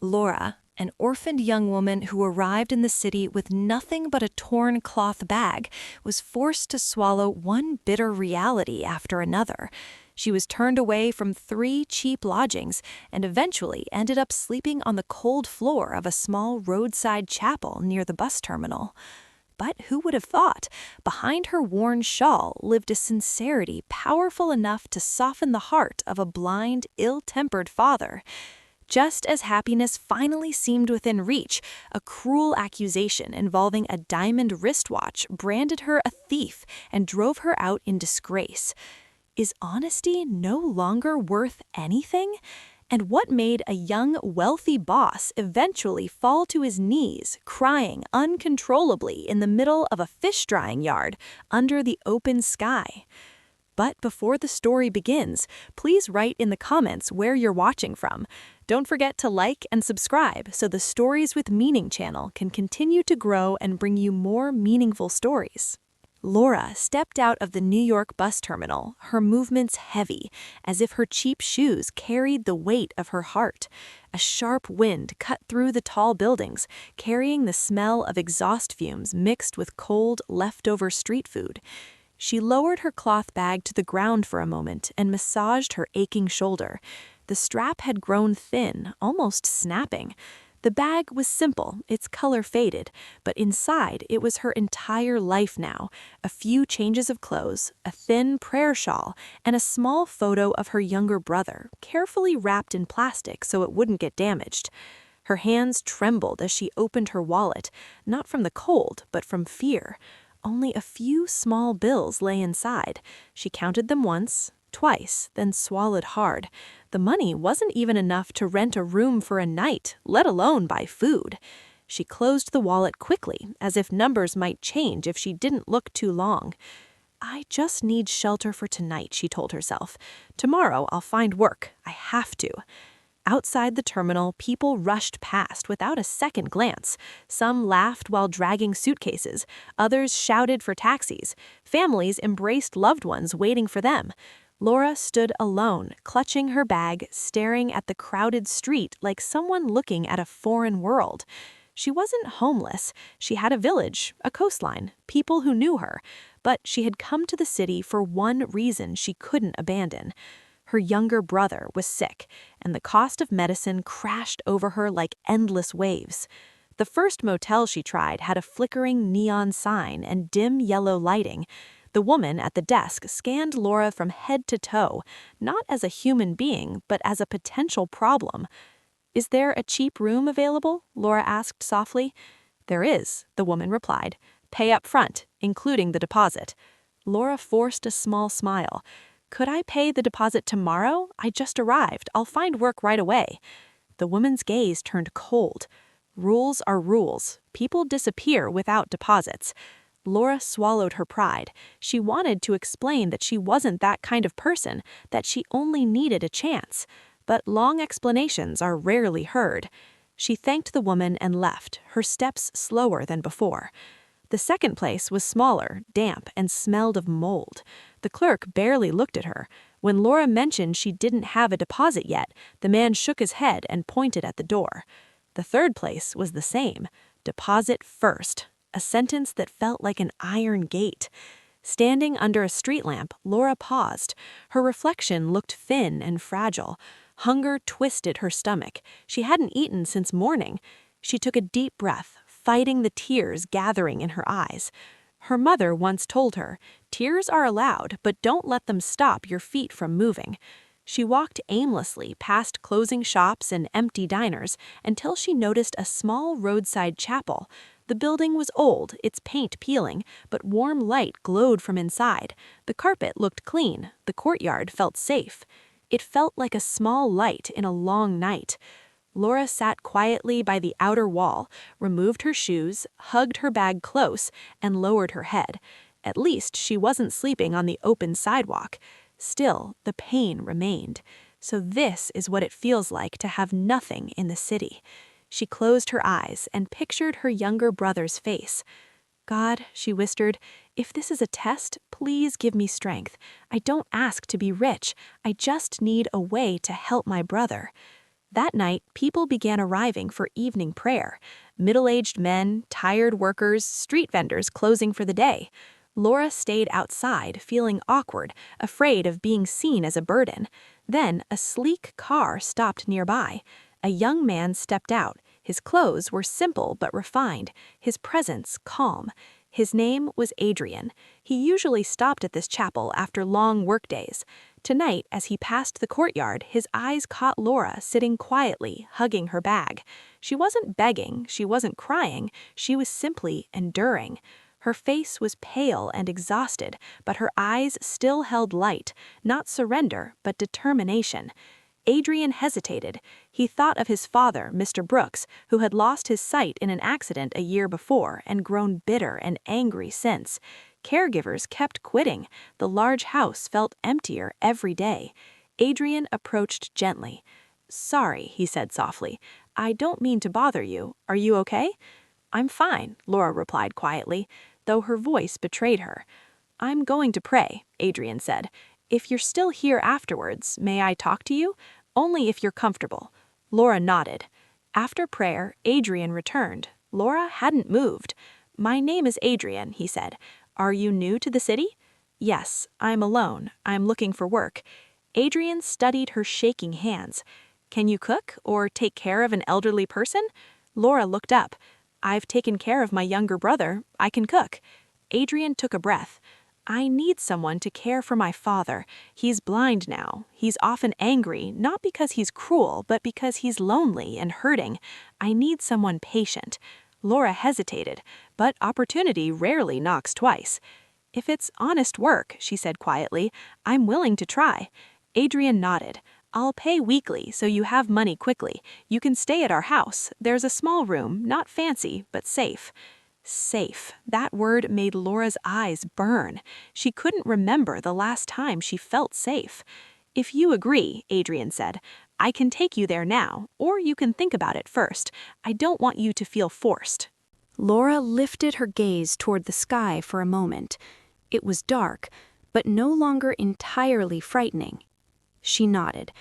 Laura, an orphaned young woman who arrived in the city with nothing but a torn cloth bag, was forced to swallow one bitter reality after another. She was turned away from 3 cheap lodgings and eventually ended up sleeping on the cold floor of a small roadside chapel near the bus terminal. But who would have thought? Behind her worn shawl lived a sincerity powerful enough to soften the heart of a blind, ill-tempered father. Just as happiness finally seemed within reach, a cruel accusation involving a diamond wristwatch branded her a thief and drove her out in disgrace. Is honesty no longer worth anything? And what made a young, wealthy boss eventually fall to his knees, crying uncontrollably in the middle of a fish-drying yard under the open sky? But before the story begins, please write in the comments where you're watching from. Don't forget to like and subscribe so the Stories with Meaning channel can continue to grow and bring you more meaningful stories. Laura stepped out of the New York bus terminal, her movements heavy, as if her cheap shoes carried the weight of her heart. A sharp wind cut through the tall buildings, carrying the smell of exhaust fumes mixed with cold, leftover street food. She lowered her cloth bag to the ground for a moment and massaged her aching shoulder. The strap had grown thin, almost snapping. The bag was simple, its color faded, but inside it was her entire life now. A few changes of clothes, a thin prayer shawl, and a small photo of her younger brother, carefully wrapped in plastic so it wouldn't get damaged. Her hands trembled as she opened her wallet, not from the cold, but from fear. Only a few small bills lay inside. She counted them once, twice, then swallowed hard. The money wasn't even enough to rent a room for a night, let alone buy food. She closed the wallet quickly, as if numbers might change if she didn't look too long. "I just need shelter for tonight," she told herself. "Tomorrow I'll find work. I have to." Outside the terminal, people rushed past without a second glance. Some laughed while dragging suitcases. Others shouted for taxis. Families embraced loved ones waiting for them. Laura stood alone, clutching her bag, staring at the crowded street like someone looking at a foreign world. She wasn't homeless. She had a village, a coastline, people who knew her. But she had come to the city for one reason she couldn't abandon. Her younger brother was sick, and the cost of medicine crashed over her like endless waves. The first motel she tried had a flickering neon sign and dim yellow lighting. The woman at the desk scanned Laura from head to toe, not as a human being, but as a potential problem. "Is there a cheap room available?" Laura asked softly. "There is," the woman replied. "Pay up front, including the deposit." Laura forced a small smile. "Could I pay the deposit tomorrow? I just arrived. I'll find work right away." The woman's gaze turned cold. Rules are rules. People disappear without deposits. Laura swallowed her pride. She wanted to explain that she wasn't that kind of person, that she only needed a chance. But long explanations are rarely heard. She thanked the woman and left, her steps slower than before. The second place was smaller, damp, and smelled of mold. The clerk barely looked at her. When Laura mentioned she didn't have a deposit yet, the man shook his head and pointed at the door. The third place was the same. Deposit first. A sentence that felt like an iron gate. Standing under a street lamp, Laura paused. Her reflection looked thin and fragile. Hunger twisted her stomach. She hadn't eaten since morning. She took a deep breath, fighting the tears gathering in her eyes. Her mother once told her, "Tears are allowed, but don't let them stop your feet from moving." She walked aimlessly past closing shops and empty diners until she noticed a small roadside chapel. The building was old, its paint peeling, but warm light glowed from inside. The carpet looked clean, the courtyard felt safe. It felt like a small light in a long night. Laura sat quietly by the outer wall, removed her shoes, hugged her bag close, and lowered her head. At least she wasn't sleeping on the open sidewalk. Still, the pain remained. So this is what it feels like to have nothing in the city. She closed her eyes and pictured her younger brother's face. "God," she whispered, "if this is a test, please give me strength. I don't ask to be rich. I just need a way to help my brother." That night, people began arriving for evening prayer. Middle-aged men, tired workers, street vendors closing for the day. Laura stayed outside, feeling awkward, afraid of being seen as a burden. Then, a sleek car stopped nearby. A young man stepped out. His clothes were simple but refined, his presence calm. His name was Adrian. He usually stopped at this chapel after long workdays. Tonight, as he passed the courtyard, his eyes caught Laura sitting quietly, hugging her bag. She wasn't begging, she wasn't crying, she was simply enduring. Her face was pale and exhausted, but her eyes still held light, not surrender, but determination. Adrian hesitated. He thought of his father, Mr. Brooks, who had lost his sight in an accident a year before and grown bitter and angry since. Caregivers kept quitting. The large house felt emptier every day. Adrian approached gently. "Sorry," he said softly. "I don't mean to bother you. Are you okay?" "I'm fine," Laura replied quietly, though her voice betrayed her. "I'm going to pray," Adrian said. "If you're still here afterwards, may I talk to you? Only if you're comfortable." Laura nodded. After prayer, Adrian returned. Laura hadn't moved. "My name is Adrian," he said. "Are you new to the city?" "Yes, I'm alone. I'm looking for work." Adrian studied her shaking hands. "Can you cook or take care of an elderly person?" Laura looked up. "I've taken care of my younger brother. I can cook." Adrian took a breath. "I need someone to care for my father. He's blind now. He's often angry, not because he's cruel, but because he's lonely and hurting. I need someone patient." Laura hesitated, but opportunity rarely knocks twice. "If it's honest work," she said quietly, "I'm willing to try." Adrian nodded. "I'll pay weekly, so you have money quickly. You can stay at our house. There's a small room, not fancy, but safe." Safe. That word made Laura's eyes burn. She couldn't remember the last time she felt safe. "If you agree," Adrian said, "I can take you there now, or you can think about it first. I don't want you to feel forced." Laura lifted her gaze toward the sky for a moment. It was dark, but no longer entirely frightening. She nodded.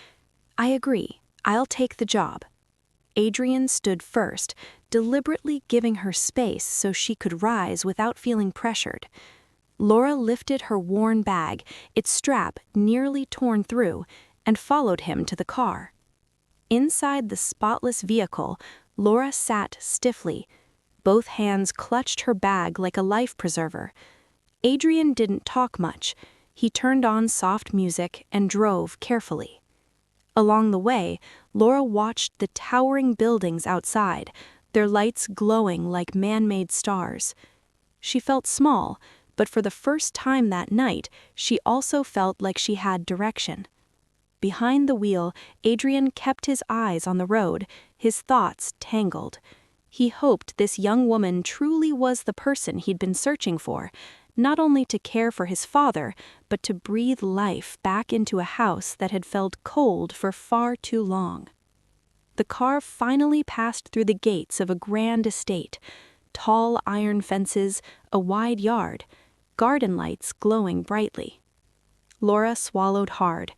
"I agree. I'll take the job." Adrian stood first, deliberately giving her space so she could rise without feeling pressured. Laura lifted her worn bag, its strap nearly torn through, and followed him to the car. Inside the spotless vehicle, Laura sat stiffly. Both hands clutched her bag like a life preserver. Adrian didn't talk much. He turned on soft music and drove carefully. Along the way, Laura watched the towering buildings outside, their lights glowing like man-made stars. She felt small, but for the first time that night, she also felt like she had direction. Behind the wheel, Adrian kept his eyes on the road, his thoughts tangled. He hoped this young woman truly was the person he'd been searching for, not only to care for his father, but to breathe life back into a house that had felt cold for far too long. The car finally passed through the gates of a grand estate. Tall iron fences, a wide yard, garden lights glowing brightly. Laura swallowed hard.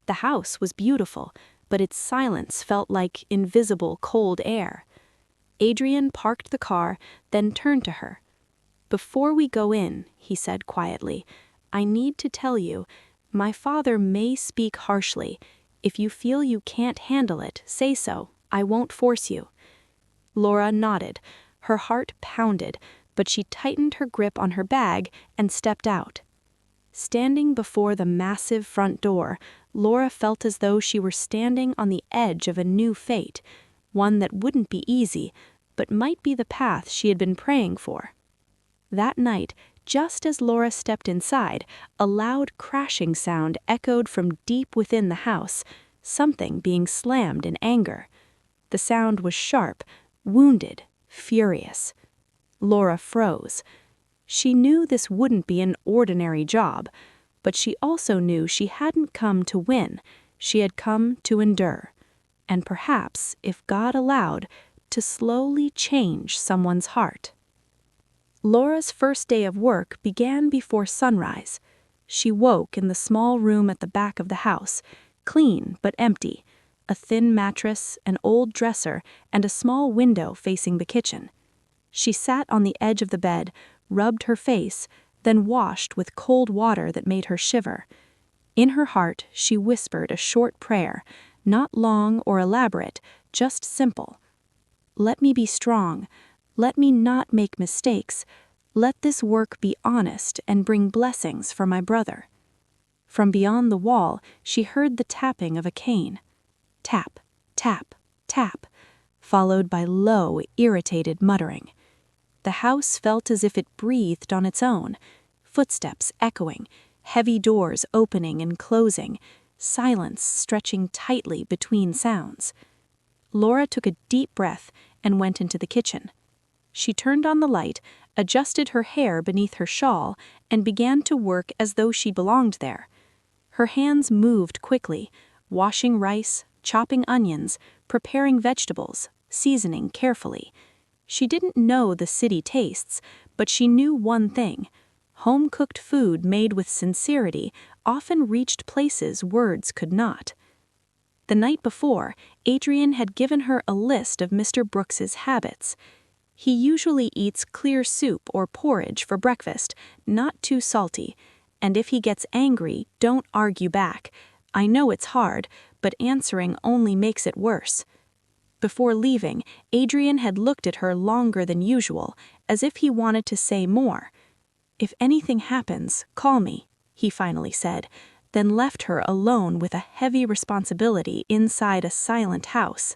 The house was beautiful, but its silence felt like invisible cold air. Adrian parked the car, then turned to her. "Before we go in," he said quietly, "I need to tell you, my father may speak harshly. If you feel you can't handle it, say so. I won't force you." Laura nodded. Her heart pounded, but she tightened her grip on her bag and stepped out. Standing before the massive front door, Laura felt as though she were standing on the edge of a new fate, one that wouldn't be easy, but might be the path she had been praying for. That night, just as Laura stepped inside, a loud crashing sound echoed from deep within the house, something being slammed in anger. The sound was sharp, wounded, furious. Laura froze. She knew this wouldn't be an ordinary job, but she also knew she hadn't come to win. She had come to endure, and perhaps, if God allowed, to slowly change someone's heart. Laura's first day of work began before sunrise. She woke in the small room at the back of the house, clean but empty. a thin mattress, an old dresser, and a small window facing the kitchen. She sat on the edge of the bed, rubbed her face, then washed with cold water that made her shiver. In her heart, she whispered a short prayer, not long or elaborate, just simple. Let me be strong. Let me not make mistakes. Let this work be honest and bring blessings for my brother. From beyond the wall, she heard the tapping of a cane. Tap, tap, tap, followed by low, irritated muttering. The house felt as if it breathed on its own, footsteps echoing, heavy doors opening and closing, silence stretching tightly between sounds. Laura took a deep breath and went into the kitchen. She turned on the light, adjusted her hair beneath her shawl, and began to work as though she belonged there. Her hands moved quickly, washing rice, chopping onions, preparing vegetables, seasoning carefully. She didn't know the city tastes, but she knew one thing: home-cooked food made with sincerity often reached places words could not. The night before, Adrian had given her a list of Mr. Brooks's habits. He usually eats clear soup or porridge for breakfast, not too salty, and if he gets angry, don't argue back. I know it's hard, but answering only makes it worse. Before leaving, Adrian had looked at her longer than usual, as if he wanted to say more. "If anything happens, call me," he finally said, then left her alone with a heavy responsibility inside a silent house.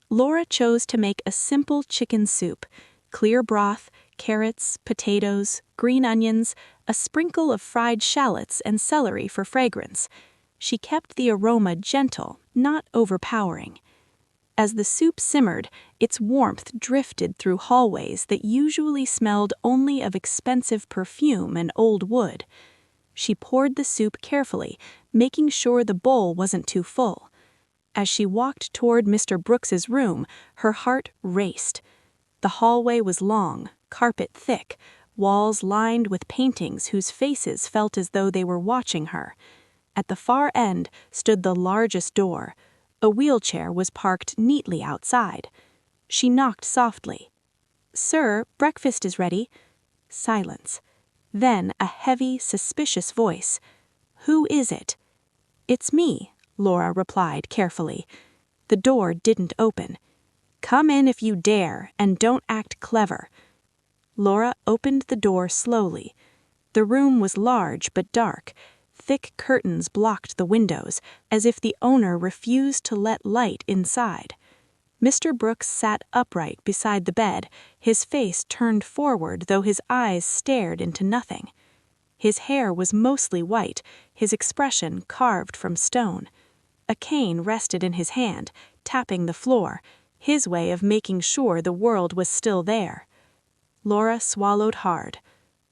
Laura chose to make a simple chicken soup: clear broth, carrots, potatoes, green onions, a sprinkle of fried shallots and celery for fragrance. She kept the aroma gentle, not overpowering. As the soup simmered, its warmth drifted through hallways that usually smelled only of expensive perfume and old wood. She poured the soup carefully, making sure the bowl wasn't too full. As she walked toward Mr. Brooks's room, her heart raced. The hallway was long, carpet thick, walls lined with paintings whose faces felt as though they were watching her. At the far end stood the largest door. A wheelchair was parked neatly outside. She knocked softly. "Sir, breakfast is ready." Silence. Then a heavy, suspicious voice. "Who is it?" "It's me," Laura replied carefully. The door didn't open. "Come in if you dare, and don't act clever." Laura opened the door slowly. The room was large but dark. Thick curtains blocked the windows, as if the owner refused to let light inside. Mr. Brooks sat upright beside the bed, his face turned forward though his eyes stared into nothing. His hair was mostly white, his expression carved from stone. A cane rested in his hand, tapping the floor, his way of making sure the world was still there. Laura swallowed hard.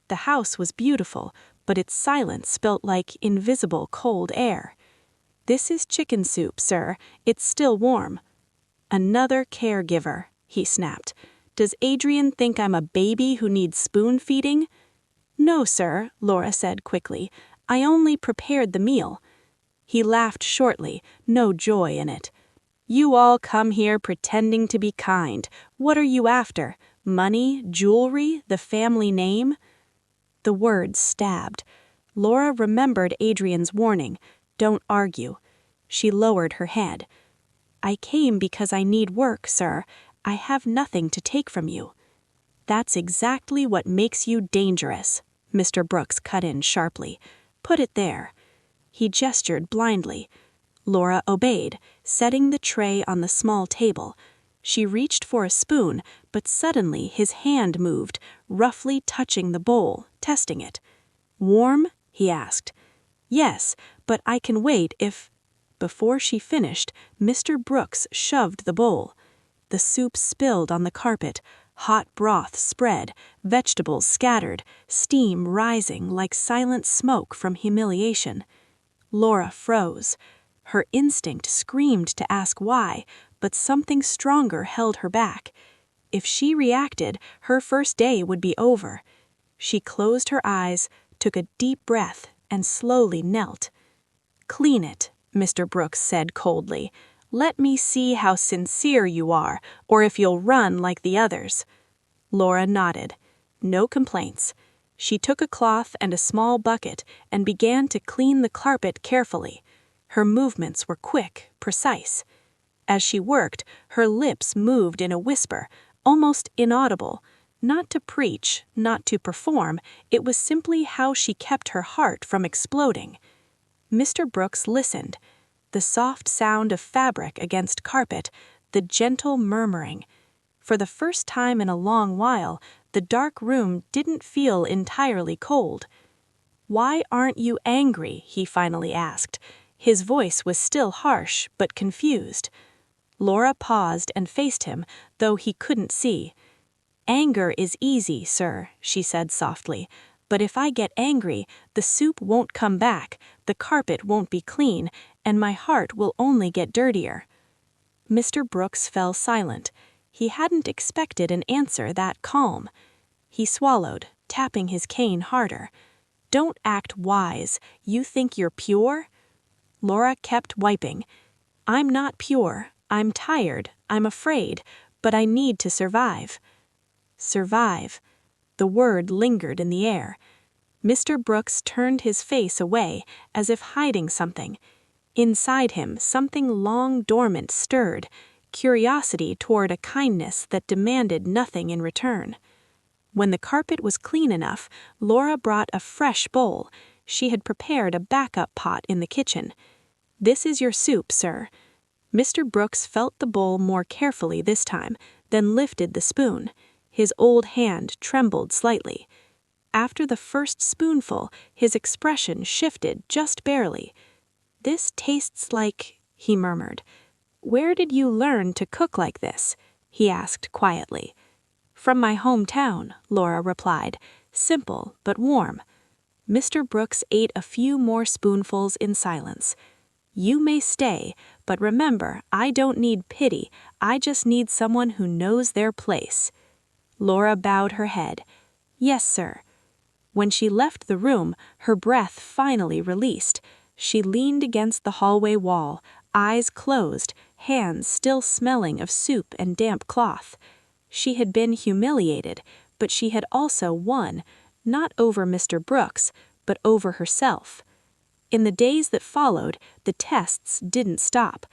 The house was beautiful, but its silence felt like invisible cold air. "This is chicken soup, sir. It's still warm." "Another caregiver," he snapped. "Does Adrian think I'm a baby who needs spoon-feeding?" "No, sir," Laura said quickly. "I only prepared the meal." He laughed shortly, no joy in it. "You all come here pretending to be kind. What are you after? Money, jewelry, the family name?" The words stabbed. Laura remembered Adrian's warning, "Don't argue." She lowered her head. "I came because I need work, sir. I have nothing to take from you." "That's exactly what makes you dangerous," Mr. Brooks cut in sharply. "Put it there." He gestured blindly. Laura obeyed, setting the tray on the small table. She reached for a spoon, but suddenly his hand moved, roughly touching the bowl, testing it. "Warm?" he asked. "Yes, but I can wait if—" Before she finished, Mr. Brooks shoved the bowl. The soup spilled on the carpet, hot broth spread, vegetables scattered, steam rising like silent smoke from humiliation. Laura froze. Her instinct screamed to ask why, but something stronger held her back. If she reacted, her first day would be over. She closed her eyes, took a deep breath, and slowly knelt. "Clean it," Mr. Brooks said coldly. Let me see how sincere you are, or if you'll run like the others." Laura nodded. No complaints. She took a cloth and a small bucket and began to clean the carpet carefully. Her movements were quick, precise. As she worked, her lips moved in a whisper, almost inaudible. Not to preach, not to perform, it was simply how she kept her heart from exploding. Mr. Brooks listened. The soft sound of fabric against carpet, the gentle murmuring. For the first time in a long while, the dark room didn't feel entirely cold. "Why aren't you angry?" he finally asked. His voice was still harsh, but confused. Laura paused and faced him, though he couldn't see. "Anger is easy, sir," she said softly. "But if I get angry, the soup won't come back, the carpet won't be clean, and my heart will only get dirtier." Mr. Brooks fell silent. He hadn't expected an answer that calm. He swallowed, tapping his cane harder. "Don't act wise. You think you're pure?" Laura kept wiping. "I'm not pure. I'm tired. I'm afraid. But I need to survive." Survive. The word lingered in the air. Mr. Brooks turned his face away, as if hiding something. Inside him, something long dormant stirred, curiosity toward a kindness that demanded nothing in return. When the carpet was clean enough, Laura brought a fresh bowl. She had prepared a backup pot in the kitchen. "This is your soup, sir." Mr. Brooks felt the bowl more carefully this time, then lifted the spoon. His old hand trembled slightly. After the first spoonful, his expression shifted just barely. "This tastes like," he murmured. "Where did you learn to cook like this?" he asked quietly. "From my hometown," Laura replied, simple but warm. Mr. Brooks ate a few more spoonfuls in silence. "You may stay, but remember, I don't need pity, I just need someone who knows their place." Laura bowed her head. "Yes, sir." When she left the room, her breath finally released. She leaned against the hallway wall, eyes closed, hands still smelling of soup and damp cloth. She had been humiliated, but she had also won, not over Mr. Brooks, but over herself. In the days that followed, the tests didn't stop.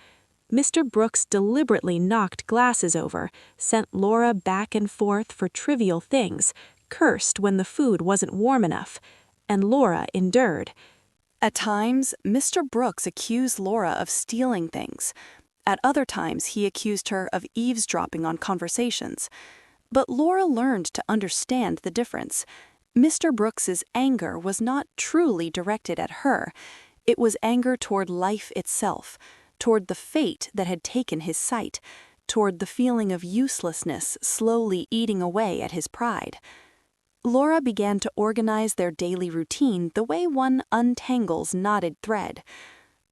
Mr. Brooks deliberately knocked glasses over, sent Laura back and forth for trivial things, cursed when the food wasn't warm enough, and Laura endured. At times, Mr. Brooks accused Laura of stealing things. At other times, he accused her of eavesdropping on conversations. But Laura learned to understand the difference. Mr. Brooks's anger was not truly directed at her. It was anger toward life itself, toward the fate that had taken his sight, toward the feeling of uselessness slowly eating away at his pride. Laura began to organize their daily routine the way one untangles knotted thread.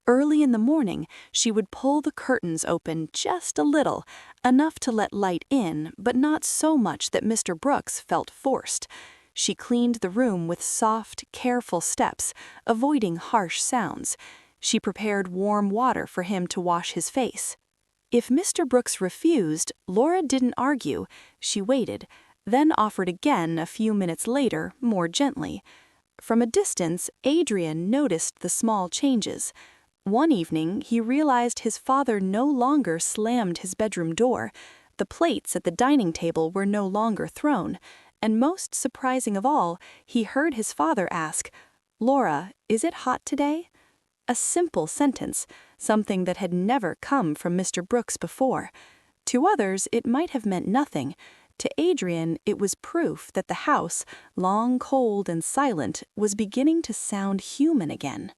Early in the morning, she would pull the curtains open just a little, enough to let light in, but not so much that Mr. Brooks felt forced. She cleaned the room with soft, careful steps, avoiding harsh sounds. She prepared warm water for him to wash his face. If Mr. Brooks refused, Laura didn't argue. She waited, then offered again a few minutes later, more gently. From a distance, Adrian noticed the small changes. One evening, he realized his father no longer slammed his bedroom door. The plates at the dining table were no longer thrown. And most surprising of all, he heard his father ask, "Laura, is it hot today?" A simple sentence, something that had never come from Mr. Brooks before. To others, it might have meant nothing. To Adrian, it was proof that the house, long cold and silent, was beginning to sound human again.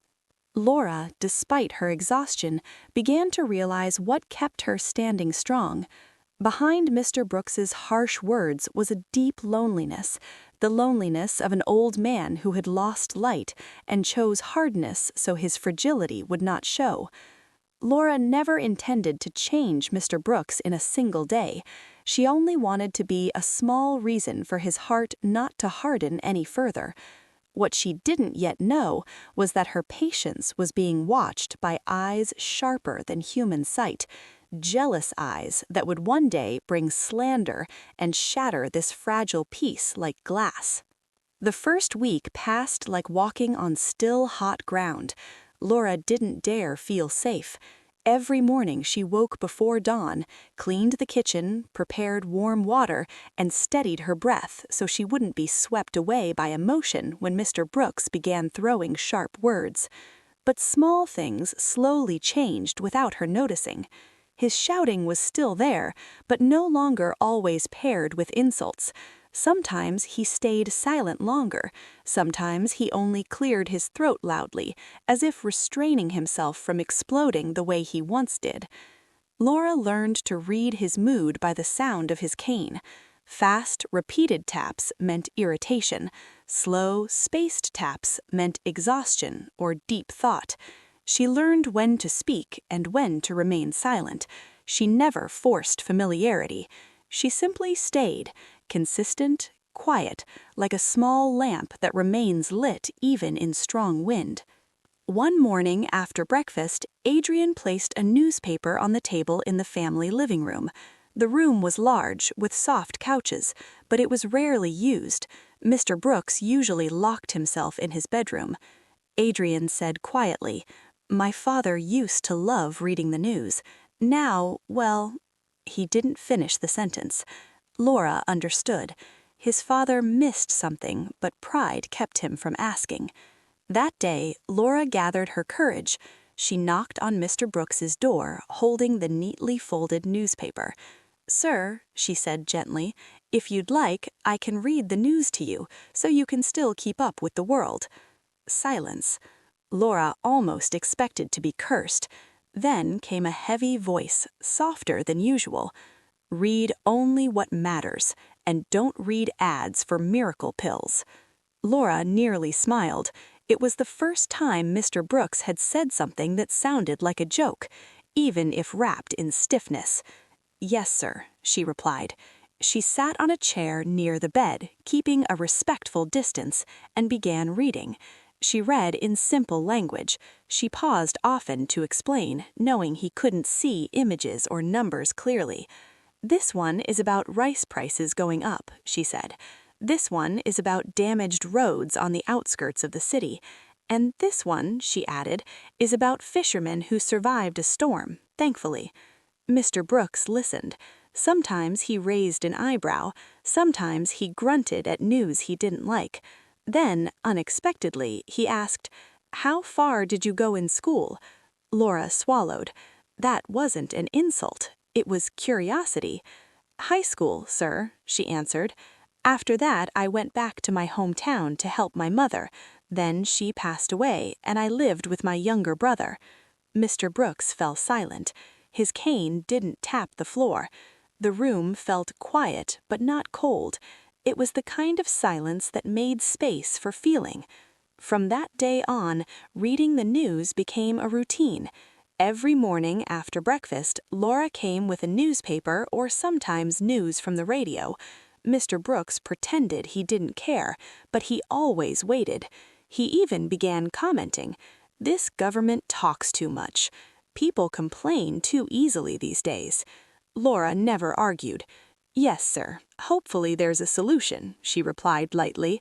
Laura, despite her exhaustion, began to realize what kept her standing strong. Behind Mr. Brooks's harsh words was a deep loneliness, the loneliness of an old man who had lost light and chose hardness so his fragility would not show. Laura never intended to change Mr. Brooks in a single day. She only wanted to be a small reason for his heart not to harden any further. What she didn't yet know was that her patience was being watched by eyes sharper than human sight, jealous eyes that would one day bring slander and shatter this fragile piece like glass. The first week passed like walking on still hot ground. Laura didn't dare feel safe. Every morning she woke before dawn, cleaned the kitchen, prepared warm water, and steadied her breath so she wouldn't be swept away by emotion when Mr. Brooks began throwing sharp words. But small things slowly changed without her noticing. His shouting was still there, but no longer always paired with insults. Sometimes he stayed silent longer, sometimes he only cleared his throat loudly, as if restraining himself from exploding the way he once did. Laura learned to read his mood by the sound of his cane. Fast, repeated taps meant irritation. Slow, spaced taps meant exhaustion or deep thought. She learned when to speak and when to remain silent. She never forced familiarity. She simply stayed, consistent, quiet, like a small lamp that remains lit even in strong wind. One morning after breakfast, Adrian placed a newspaper on the table in the family living room. The room was large, with soft couches, but it was rarely used. Mr. Brooks usually locked himself in his bedroom. Adrian said quietly, "My father used to love reading the news. Now, well..." He didn't finish the sentence. Laura understood. His father missed something, but pride kept him from asking. That day, Laura gathered her courage. She knocked on Mr. Brooks's door, holding the neatly folded newspaper. "Sir," she said gently, "if you'd like, I can read the news to you, so you can still keep up with the world." Silence. Laura almost expected to be cursed. Then came a heavy voice, softer than usual. "Read only what matters, and don't read ads for miracle pills." Laura nearly smiled. It was the first time Mr. Brooks had said something that sounded like a joke, even if wrapped in stiffness. "Yes, sir," she replied. She sat on a chair near the bed, keeping a respectful distance, and began reading. She read in simple language. She paused often to explain, knowing he couldn't see images or numbers clearly. "This one is about rice prices going up," she said. "This one is about damaged roads on the outskirts of the city. And this one," she added, "is about fishermen who survived a storm, thankfully." Mr. Brooks listened. Sometimes he raised an eyebrow, sometimes he grunted at news he didn't like. Then, unexpectedly, he asked, "How far did you go in school?" Laura swallowed. That wasn't an insult. It was curiosity. "High school, sir," she answered. "After that, I went back to my hometown to help my mother. Then she passed away, and I lived with my younger brother." Mr. Brooks fell silent. His cane didn't tap the floor. The room felt quiet, but not cold. It was the kind of silence that made space for feeling. From that day on, reading the news became a routine. Every morning after breakfast, Laura came with a newspaper or sometimes news from the radio. Mr. Brooks pretended he didn't care, but he always waited. He even began commenting, "This government talks too much. People complain too easily these days." Laura never argued. "Yes, sir. Hopefully there's a solution," she replied lightly.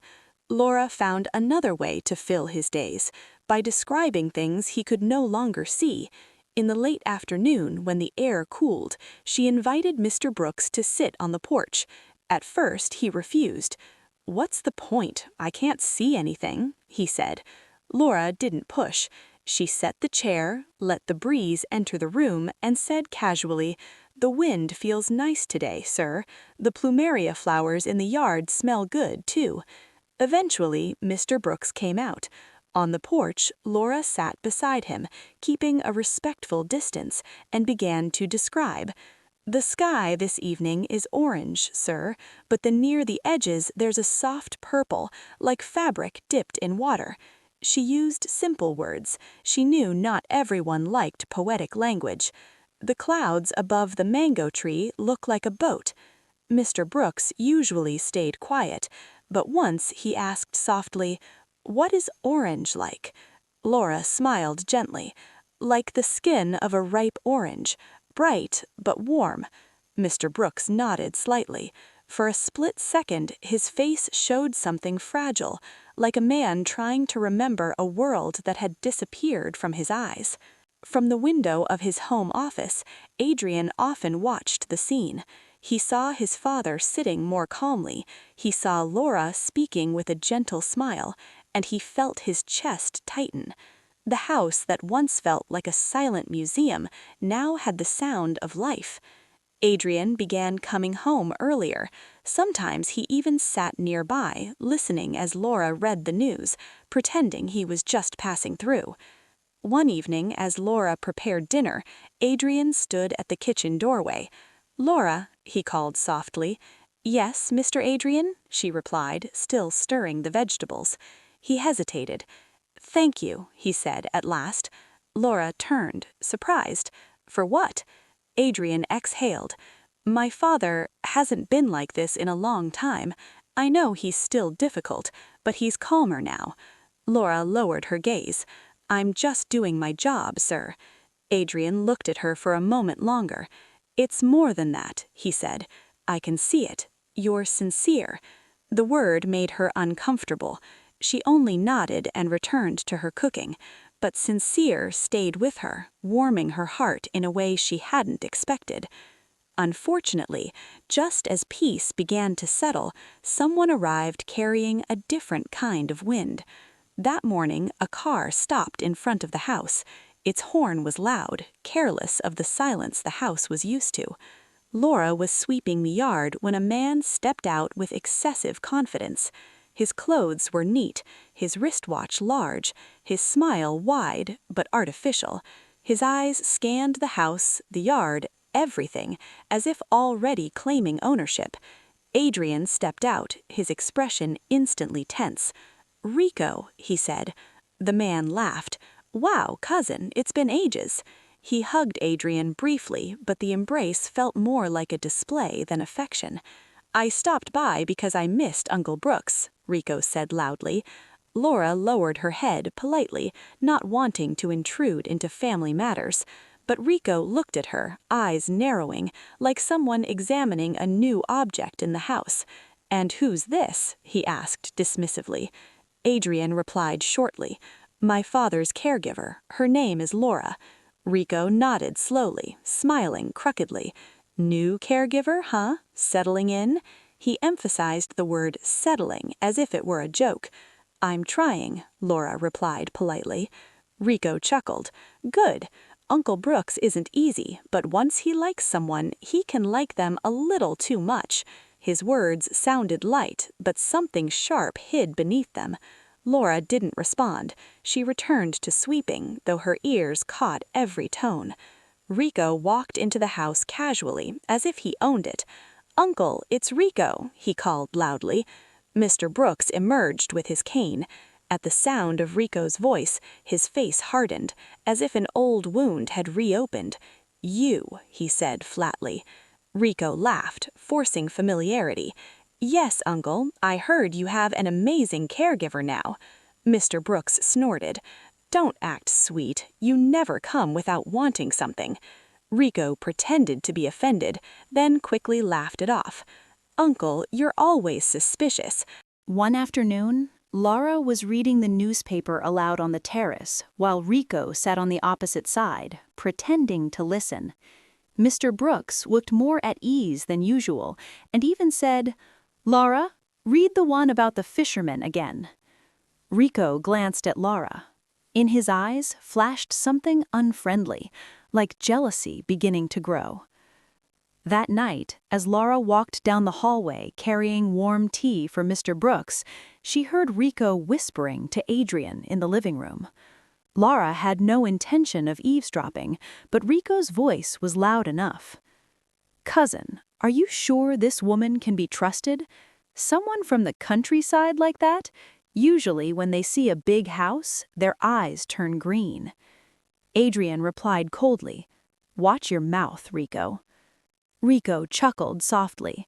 Laura found another way to fill his days, by describing things he could no longer see. In the late afternoon, when the air cooled, she invited Mr. Brooks to sit on the porch. At first, he refused. "What's the point? I can't see anything," he said. Laura didn't push. She set the chair, let the breeze enter the room, and said casually, "The wind feels nice today, sir. The plumeria flowers in the yard smell good, too." Eventually, Mr. Brooks came out. On the porch, Laura sat beside him, keeping a respectful distance, and began to describe. "The sky this evening is orange, sir, but near the edges there's a soft purple, like fabric dipped in water." She used simple words. She knew not everyone liked poetic language. "The clouds above the mango tree look like a boat." Mr. Brooks usually stayed quiet, but once he asked softly, "What is orange like?" Laura smiled gently. "Like the skin of a ripe orange, bright but warm." Mr. Brooks nodded slightly. For a split second, his face showed something fragile, like a man trying to remember a world that had disappeared from his eyes. From the window of his home office, Adrian often watched the scene. He saw his father sitting more calmly, he saw Laura speaking with a gentle smile, and he felt his chest tighten. The house that once felt like a silent museum now had the sound of life. Adrian began coming home earlier. Sometimes he even sat nearby, listening as Laura read the news, pretending he was just passing through. One evening, as Laura prepared dinner, Adrian stood at the kitchen doorway. "Laura," he called softly. "Yes, Mr. Adrian," she replied, still stirring the vegetables. He hesitated. "Thank you," he said at last. Laura turned, surprised. "For what?" Adrian exhaled. "My father hasn't been like this in a long time. I know he's still difficult, but he's calmer now." Laura lowered her gaze. "I'm just doing my job, sir." Adrian looked at her for a moment longer. "It's more than that," he said. "I can see it. You're sincere." The word made her uncomfortable. She only nodded and returned to her cooking, but sincere stayed with her, warming her heart in a way she hadn't expected. Unfortunately, just as peace began to settle, someone arrived carrying a different kind of wind. That morning, a car stopped in front of the house. Its horn was loud, careless of the silence the house was used to. Laura was sweeping the yard when a man stepped out with excessive confidence. His clothes were neat, his wristwatch large, his smile wide but artificial. His eyes scanned the house, the yard, everything, as if already claiming ownership. Adrian stepped out, his expression instantly tense. "Rico," he said. The man laughed. "Wow, cousin, it's been ages." He hugged Adrian briefly, but the embrace felt more like a display than affection. "I stopped by because I missed Uncle Brooks," Rico said loudly. Laura lowered her head politely, not wanting to intrude into family matters. But Rico looked at her, eyes narrowing, like someone examining a new object in the house. "And who's this?" he asked dismissively. Adrian replied shortly. "My father's caregiver. Her name is Laura." Rico nodded slowly, smiling crookedly. "New caregiver, huh? Settling in?" He emphasized the word settling as if it were a joke. "I'm trying," Laura replied politely. Rico chuckled. "Good. Uncle Brooks isn't easy, but once he likes someone, he can like them a little too much." His words sounded light, but something sharp hid beneath them. Laura didn't respond. She returned to sweeping, though her ears caught every tone. Rico walked into the house casually, as if he owned it. "Uncle, it's Rico," he called loudly. Mr. Brooks emerged with his cane. At the sound of Rico's voice, his face hardened, as if an old wound had reopened. "You," he said flatly. Rico laughed, forcing familiarity. "Yes, Uncle, I heard you have an amazing caregiver now." Mr. Brooks snorted. "Don't act sweet. You never come without wanting something." Rico pretended to be offended, then quickly laughed it off. "Uncle, you're always suspicious." One afternoon, Laura was reading the newspaper aloud on the terrace, while Rico sat on the opposite side, pretending to listen. Mr. Brooks looked more at ease than usual, and even said, "Laura, read the one about the fisherman again." Rico glanced at Laura. In his eyes flashed something unfriendly, like jealousy beginning to grow. That night, as Laura walked down the hallway carrying warm tea for Mr. Brooks, she heard Rico whispering to Adrian in the living room. Laura had no intention of eavesdropping, but Rico's voice was loud enough. "Cousin, are you sure this woman can be trusted? Someone from the countryside like that? Usually when they see a big house, their eyes turn green." Adrian replied coldly, "Watch your mouth, Rico." Rico chuckled softly.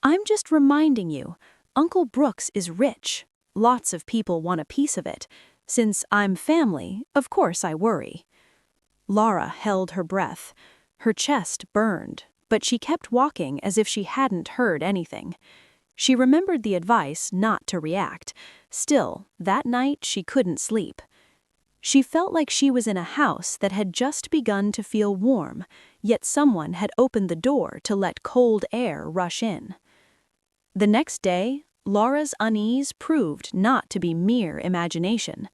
"I'm just reminding you, Uncle Brooks is rich. Lots of people want a piece of it. Since I'm family, of course I worry." Laura held her breath. Her chest burned, but she kept walking as if she hadn't heard anything. She remembered the advice not to react. Still, that night she couldn't sleep. She felt like she was in a house that had just begun to feel warm, yet someone had opened the door to let cold air rush in. The next day, Laura's unease proved not to be mere imagination.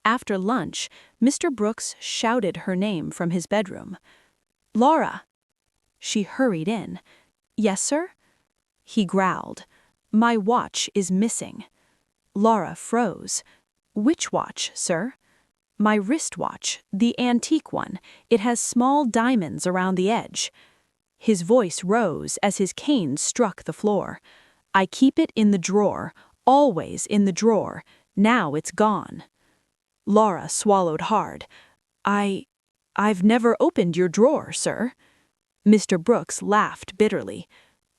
After lunch, Mr. Brooks shouted her name from his bedroom. "Laura!" She hurried in. "Yes, sir?" He growled. "My watch is missing." Laura froze. "Which watch, sir?" "My wristwatch, the antique one. It has small diamonds around the edge." His voice rose as his cane struck the floor. "I keep it in the drawer, always in the drawer. Now it's gone." Laura swallowed hard. I've never opened your drawer, sir." Mr. Brooks laughed bitterly.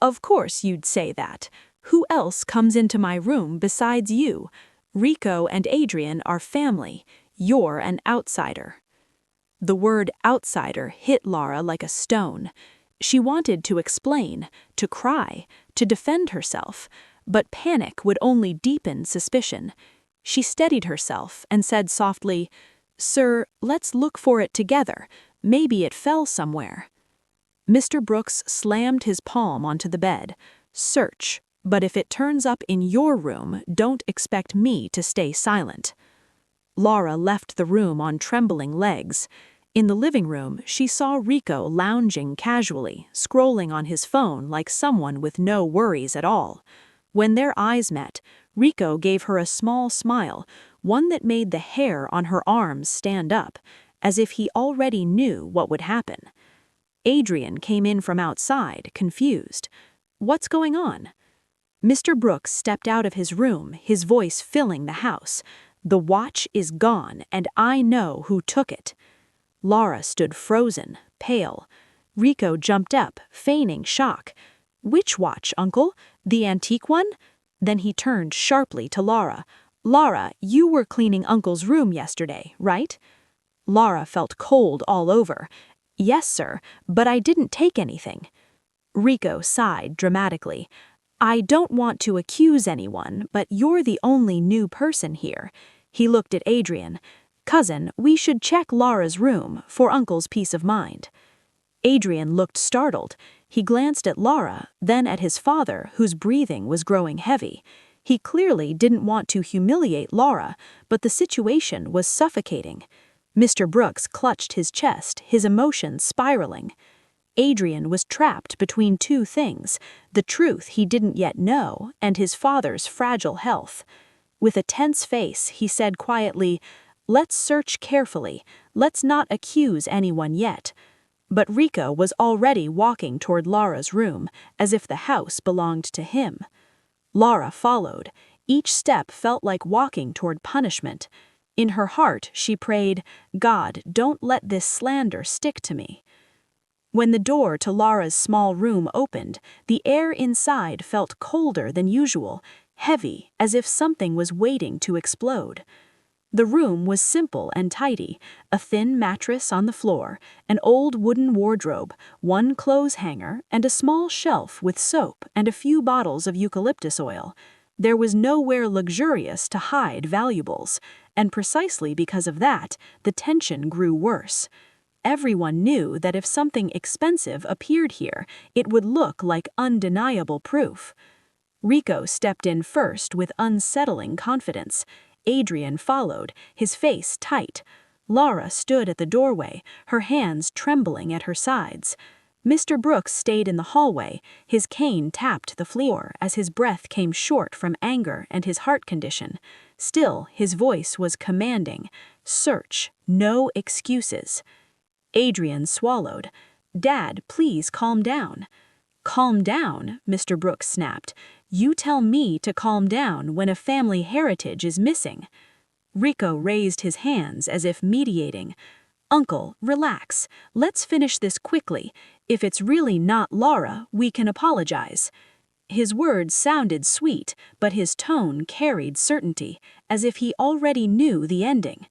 "Of course you'd say that. Who else comes into my room besides you? Rico and Adrian are family. You're an outsider." The word outsider hit Laura like a stone. She wanted to explain, to cry, to defend herself, but panic would only deepen suspicion. She steadied herself and said softly, "Sir, let's look for it together. Maybe it fell somewhere." Mr. Brooks slammed his palm onto the bed. "Search, but if it turns up in your room, don't expect me to stay silent." Laura left the room on trembling legs. In the living room, she saw Rico lounging casually, scrolling on his phone like someone with no worries at all. When their eyes met, Rico gave her a small smile, one that made the hair on her arms stand up, as if he already knew what would happen. Adrian came in from outside, confused. "What's going on?" Mr. Brooks stepped out of his room, his voice filling the house. "The watch is gone, and I know who took it." Laura stood frozen, pale. Rico jumped up, feigning shock. "Which watch, Uncle? The antique one?" Then he turned sharply to Laura. "Laura, you were cleaning Uncle's room yesterday, right?" Laura felt cold all over. "Yes, sir, but I didn't take anything." Rico sighed dramatically. "I don't want to accuse anyone, but you're the only new person here." He looked at Adrian. "Cousin, we should check Laura's room for Uncle's peace of mind." Adrian looked startled. He glanced at Laura, then at his father, whose breathing was growing heavy. He clearly didn't want to humiliate Laura, but the situation was suffocating. Mr. Brooks clutched his chest, his emotions spiraling. Adrian was trapped between two things, the truth he didn't yet know and his father's fragile health. With a tense face, he said quietly, "Let's search carefully. Let's not accuse anyone yet." But Rico was already walking toward Laura's room, as if the house belonged to him. Laura followed. Each step felt like walking toward punishment. In her heart, she prayed, "God, don't let this slander stick to me." When the door to Laura's small room opened, the air inside felt colder than usual, heavy, as if something was waiting to explode. The room was simple and tidy, a thin mattress on the floor, an old wooden wardrobe, one clothes hanger, and a small shelf with soap and a few bottles of eucalyptus oil. There was nowhere luxurious to hide valuables, and precisely because of that, the tension grew worse. Everyone knew that if something expensive appeared here, it would look like undeniable proof. Rico stepped in first with unsettling confidence. Adrian followed, his face tight. Laura stood at the doorway, her hands trembling at her sides. Mr. Brooks stayed in the hallway, his cane tapped the floor as his breath came short from anger and his heart condition. Still, his voice was commanding. "Search, no excuses." Adrian swallowed. "Dad, please calm down." "Calm down?" Mr. Brooks snapped. "You tell me to calm down when a family heritage is missing." Rico raised his hands as if mediating. "Uncle, relax. Let's finish this quickly. If it's really not Laura, we can apologize." His words sounded sweet, but his tone carried certainty, as if he already knew the ending.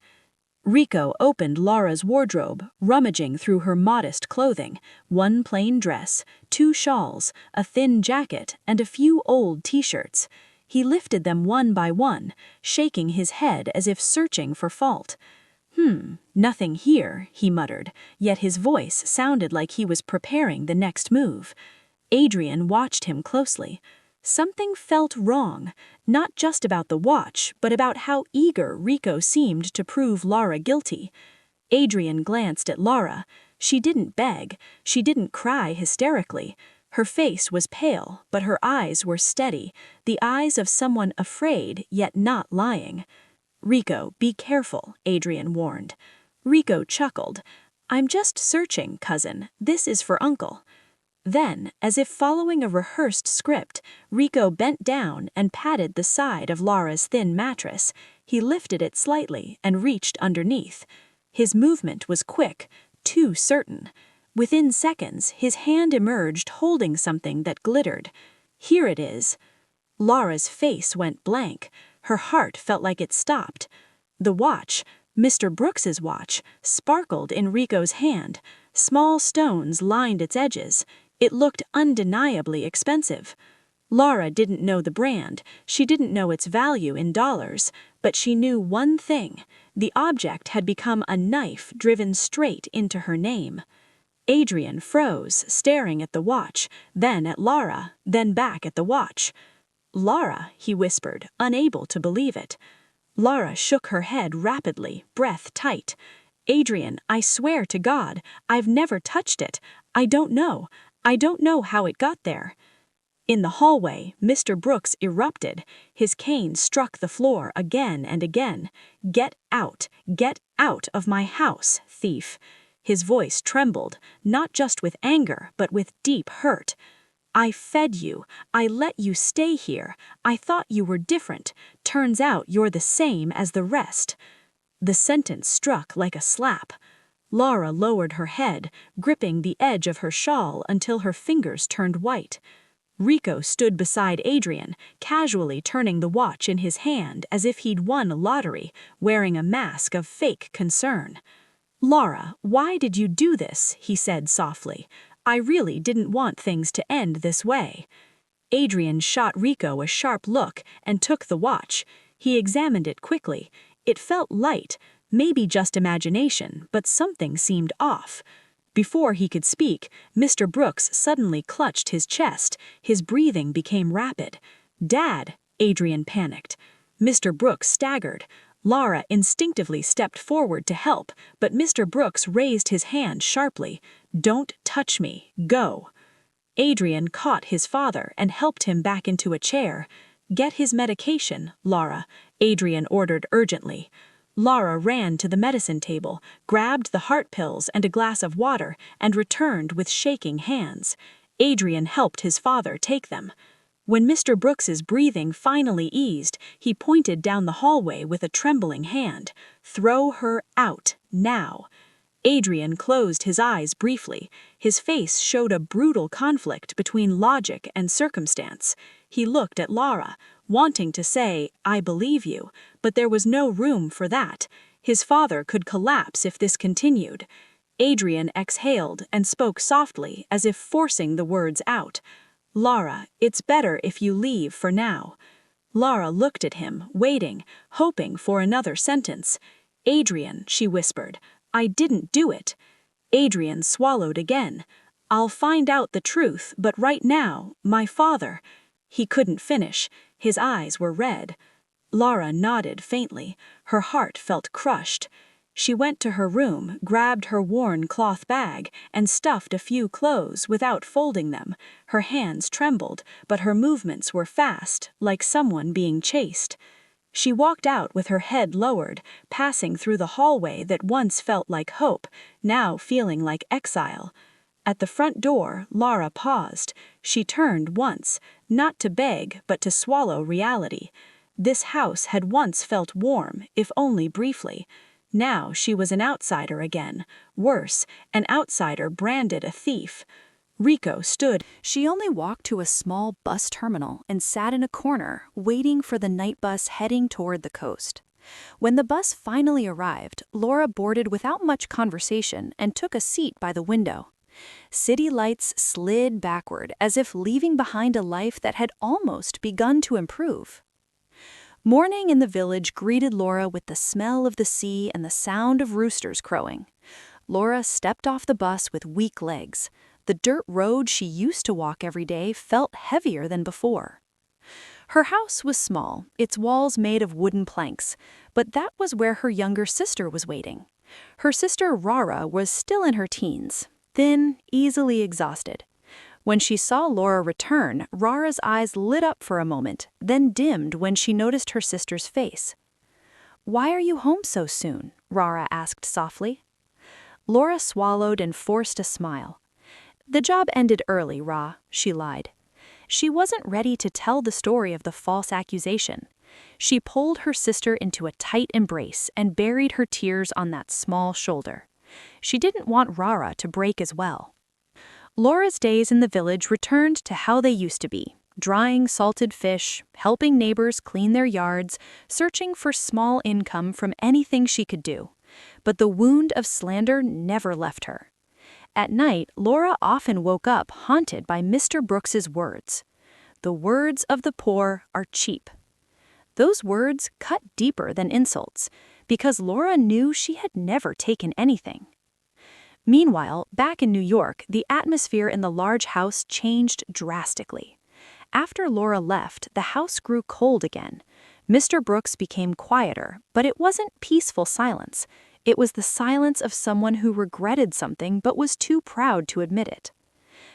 Rico opened Laura's wardrobe, rummaging through her modest clothing, one plain dress, two shawls, a thin jacket, and a few old t-shirts. He lifted them one by one, shaking his head as if searching for fault. Nothing here, he muttered, yet his voice sounded like he was preparing the next move. Adrian watched him closely. Something felt wrong, not just about the watch, but about how eager Rico seemed to prove Laura guilty. Adrian glanced at Laura. She didn't beg, she didn't cry hysterically. Her face was pale, but her eyes were steady, the eyes of someone afraid yet not lying. "Rico, be careful," Adrian warned. Rico chuckled. "I'm just searching, cousin. This is for Uncle." Then, as if following a rehearsed script, Rico bent down and patted the side of Laura's thin mattress. He lifted it slightly and reached underneath. His movement was quick, too certain. Within seconds, his hand emerged holding something that glittered. "Here it is." Laura's face went blank. Her heart felt like it stopped. The watch, Mr. Brooks's watch, sparkled in Rico's hand. Small stones lined its edges. It looked undeniably expensive. Laura didn't know the brand, she didn't know its value in dollars, but she knew one thing: the object had become a knife driven straight into her name. Adrian froze, staring at the watch, then at Laura, then back at the watch. "Laura," he whispered, unable to believe it. Laura shook her head rapidly, breath tight. "Adrian, I swear to God, I've never touched it. I don't know how it got there." In the hallway, Mr. Brooks erupted. His cane struck the floor again and again. Get out of my house, thief." His voice trembled, not just with anger, but with deep hurt. "I fed you. I let you stay here. I thought you were different. Turns out you're the same as the rest." The sentence struck like a slap. Laura lowered her head, gripping the edge of her shawl until her fingers turned white. Rico stood beside Adrian, casually turning the watch in his hand as if he'd won a lottery, wearing a mask of fake concern. "Laura, why did you do this?" he said softly. "I really didn't want things to end this way." Adrian shot Rico a sharp look and took the watch. He examined it quickly. It felt light, maybe just imagination, but something seemed off. Before he could speak, Mr. Brooks suddenly clutched his chest. His breathing became rapid. "Dad!" Adrian panicked. Mr. Brooks staggered. Laura instinctively stepped forward to help, but Mr. Brooks raised his hand sharply. "Don't touch me. Go." Adrian caught his father and helped him back into a chair. "Get his medication, Laura," Adrian ordered urgently. Laura ran to the medicine table, grabbed the heart pills and a glass of water, and returned with shaking hands. Adrian helped his father take them. When Mr. Brooks's breathing finally eased, he pointed down the hallway with a trembling hand. "Throw her out, now." Adrian closed his eyes briefly. His face showed a brutal conflict between logic and circumstance. He looked at Laura, wanting to say, "I believe you," but there was no room for that. His father could collapse if this continued. Adrian exhaled and spoke softly, as if forcing the words out. "Laura, it's better if you leave for now." Laura looked at him, waiting, hoping for another sentence. "Adrian," she whispered, "I didn't do it." Adrian swallowed again. "I'll find out the truth, but right now, my father—" He couldn't finish. His eyes were red. Laura nodded faintly. Her heart felt crushed. She went to her room, grabbed her worn cloth bag, and stuffed a few clothes without folding them. Her hands trembled, but her movements were fast, like someone being chased. She walked out with her head lowered, passing through the hallway that once felt like hope, now feeling like exile. At the front door, Laura paused. She turned once, not to beg, but to swallow reality. This house had once felt warm, if only briefly. Now she was an outsider again. Worse, an outsider branded a thief. Rico stood. She only walked to a small bus terminal and sat in a corner, waiting for the night bus heading toward the coast. When the bus finally arrived, Laura boarded without much conversation and took a seat by the window. City lights slid backward as if leaving behind a life that had almost begun to improve. Morning in the village greeted Laura with the smell of the sea and the sound of roosters crowing. Laura stepped off the bus with weak legs. The dirt road she used to walk every day felt heavier than before. Her house was small, its walls made of wooden planks, but that was where her younger sister was waiting. Her sister Rara was still in her teens, thin, easily exhausted. When she saw Laura return, Rara's eyes lit up for a moment, then dimmed when she noticed her sister's face. "Why are you home so soon?" Rara asked softly. Laura swallowed and forced a smile. "The job ended early, Ra," she lied. She wasn't ready to tell the story of the false accusation. She pulled her sister into a tight embrace and buried her tears on that small shoulder. She didn't want Rara to break as well. Laura's days in the village returned to how they used to be, drying salted fish, helping neighbors clean their yards, searching for small income from anything she could do. But the wound of slander never left her. At night, Laura often woke up haunted by Mr. Brooks's words. "The words of the poor are cheap." Those words cut deeper than insults, because Laura knew she had never taken anything. Meanwhile, back in New York, the atmosphere in the large house changed drastically. After Laura left, the house grew cold again. Mr. Brooks became quieter, but it wasn't peaceful silence. It was the silence of someone who regretted something but was too proud to admit it.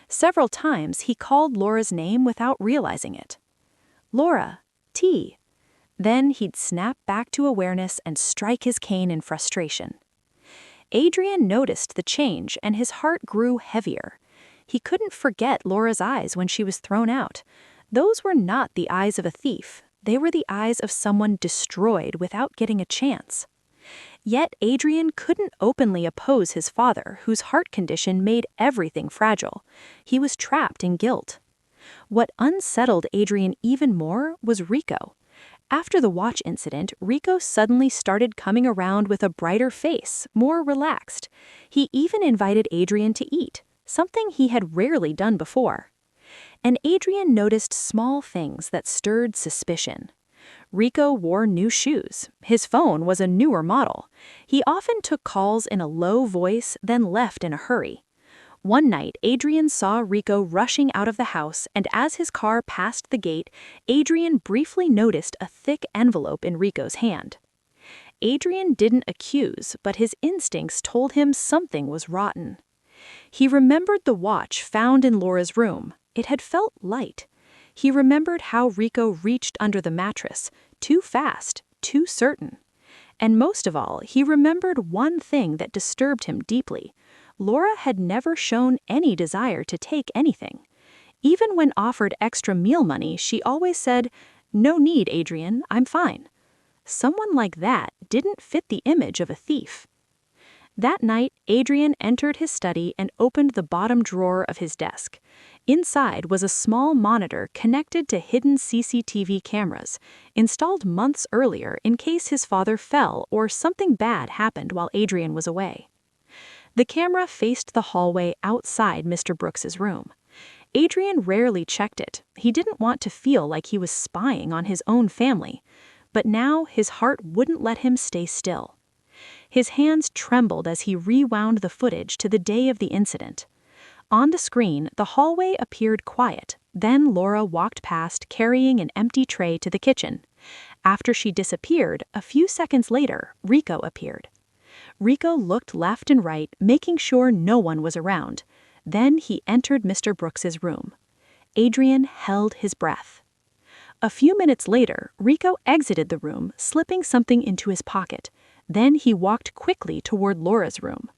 Several times he called Laura's name without realizing it. "Laura, tea." Then he'd snap back to awareness and strike his cane in frustration. Adrian noticed the change and his heart grew heavier. He couldn't forget Laura's eyes when she was thrown out. Those were not the eyes of a thief. They were the eyes of someone destroyed without getting a chance. Yet Adrian couldn't openly oppose his father, whose heart condition made everything fragile. He was trapped in guilt. What unsettled Adrian even more was Rico. After the watch incident, Rico suddenly started coming around with a brighter face, more relaxed. He even invited Adrian to eat, something he had rarely done before. And Adrian noticed small things that stirred suspicion. Rico wore new shoes. His phone was a newer model. He often took calls in a low voice, then left in a hurry. One night, Adrian saw Rico rushing out of the house, and as his car passed the gate, Adrian briefly noticed a thick envelope in Rico's hand. Adrian didn't accuse, but his instincts told him something was rotten. He remembered the watch found in Laura's room. It had felt light. He remembered how Rico reached under the mattress, too fast, too certain. And most of all, he remembered one thing that disturbed him deeply. Laura had never shown any desire to take anything. Even when offered extra meal money, she always said, "No need, Adrian, I'm fine." Someone like that didn't fit the image of a thief. That night, Adrian entered his study and opened the bottom drawer of his desk. Inside was a small monitor connected to hidden CCTV cameras, installed months earlier in case his father fell or something bad happened while Adrian was away. The camera faced the hallway outside Mr. Brooks's room. Adrian rarely checked it. He didn't want to feel like he was spying on his own family. But now his heart wouldn't let him stay still. His hands trembled as he rewound the footage to the day of the incident. On the screen, the hallway appeared quiet. Then Laura walked past carrying an empty tray to the kitchen. After she disappeared, a few seconds later, Rico appeared. Rico looked left and right, making sure no one was around. Then he entered Mr. Brooks's room. Adrian held his breath. A few minutes later, Rico exited the room, slipping something into his pocket. Then he walked quickly toward Laura's room.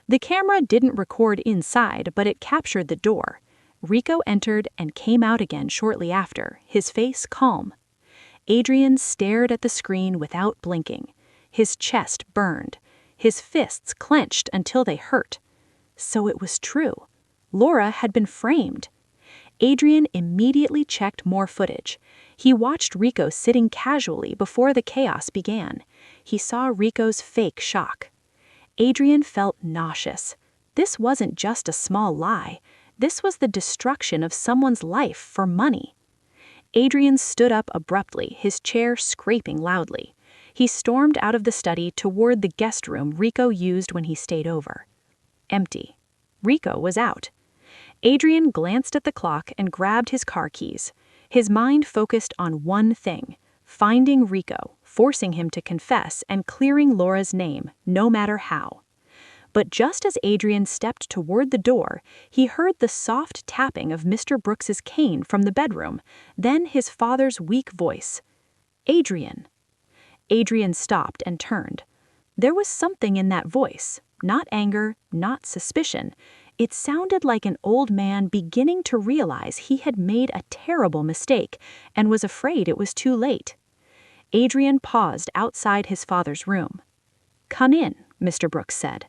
The camera didn't record inside, but it captured the door. Rico entered and came out again shortly after, his face calm. Adrian stared at the screen without blinking. His chest burned. His fists clenched until they hurt. So it was true. Laura had been framed. Adrian immediately checked more footage. He watched Rico sitting casually before the chaos began. He saw Rico's fake shock. Adrian felt nauseous. This wasn't just a small lie. This was the destruction of someone's life for money. Adrian stood up abruptly, his chair scraping loudly. He stormed out of the study toward the guest room Rico used when he stayed over. Empty. Rico was out. Adrian glanced at the clock and grabbed his car keys. His mind focused on one thing: finding Rico, forcing him to confess, and clearing Laura's name, no matter how. But just as Adrian stepped toward the door, he heard the soft tapping of Mr. Brooks's cane from the bedroom, then his father's weak voice. "Adrian." Adrian stopped and turned. There was something in that voice, not anger, not suspicion. It sounded like an old man beginning to realize he had made a terrible mistake and was afraid it was too late. Adrian paused outside his father's room. "Come in," Mr. Brooks said.